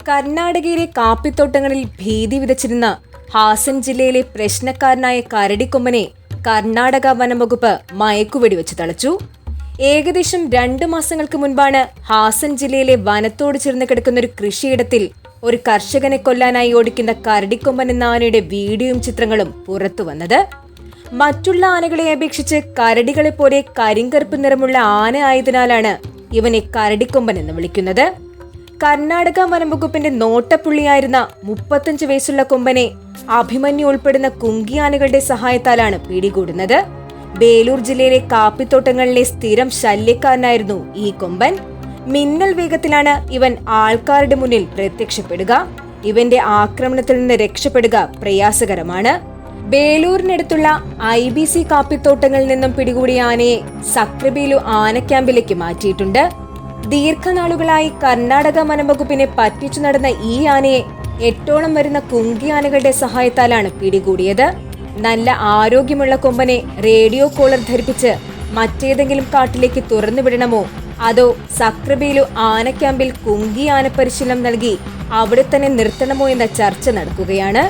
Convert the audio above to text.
കർണാടകയിലെ കാപ്പിത്തോട്ടങ്ങളിൽ ഭീതി വിതച്ചിരുന്ന ഹാസൻ ജില്ലയിലെ പ്രശ്നക്കാരനായ കരടിക്കൊമ്പനെ കർണാടക വനംവകുപ്പ് മയക്കുവെടിവെച്ച് തളച്ചു. ഏകദേശം 2 മാസങ്ങൾക്ക് മുൻപാണ് ഹാസൻ ജില്ലയിലെ വനത്തോട് ചേർന്ന് കിടക്കുന്ന ഒരു കൃഷിയിടത്തിൽ ഒരു കർഷകനെ കൊല്ലാനായി ഓടിക്കുന്ന കരടിക്കൊമ്പൻ എന്ന ആനയുടെ വീഡിയോയും ചിത്രങ്ങളും പുറത്തുവന്നത്. മറ്റുള്ള ആനകളെ അപേക്ഷിച്ച് കരടികളെ പോലെ കരിങ്കറുപ്പ് നിറമുള്ള ആന ആയതിനാലാണ് ഇവനെ കരടിക്കൊമ്പൻ എന്ന് വിളിക്കുന്നത്. കർണാടക വനംവകുപ്പിന്റെ നോട്ടപ്പുള്ളിയായിരുന്ന 35 വയസ്സുള്ള കൊമ്പനെ അഭിമന്യു ഉൾപ്പെടുന്ന കുങ്കിയാനകളുടെ സഹായത്താലാണ് പിടികൂടുന്നത്. ബേലൂർ ജില്ലയിലെ കാപ്പിത്തോട്ടങ്ങളിലെ സ്ഥിരം ശല്യക്കാരനായിരുന്നു ഈ കൊമ്പൻ. മിന്നൽ വേഗത്തിലാണ് ഇവൻ ആൾക്കാരുടെ മുന്നിൽ പ്രത്യക്ഷപ്പെടുക. ഇവന്റെ ആക്രമണത്തിൽ നിന്ന് രക്ഷപ്പെടുക പ്രയാസകരമാണ്. ബേലൂരിനടുത്തുള്ള IBC കാപ്പിത്തോട്ടങ്ങളിൽ നിന്നും പിടികൂടിയ ആനയെ സക്രബേലു ആന ക്യാമ്പിലേക്ക് മാറ്റിയിട്ടുണ്ട്. ദീർഘനാളുകളായി കർണാടക വനംവകുപ്പിനെ പറ്റിച്ചു നടന്ന ഈ ആനയെ 8ഓളം വരുന്ന കുങ്കിയാനകളുടെ സഹായത്താലാണ് പിടികൂടിയത്. നല്ല ആരോഗ്യമുള്ള കൊമ്പനെ റേഡിയോ കോളർ ധരിപ്പിച്ച് മറ്റേതെങ്കിലും കാട്ടിലേക്ക് തുറന്നുവിടണമോ അതോ സക്രബേലു ആന ക്യാമ്പിൽ കുങ്കിയാന പരിശീലനം നൽകി അവിടെ തന്നെ നിർത്തണമോ എന്ന ചർച്ച നടക്കുകയാണ്.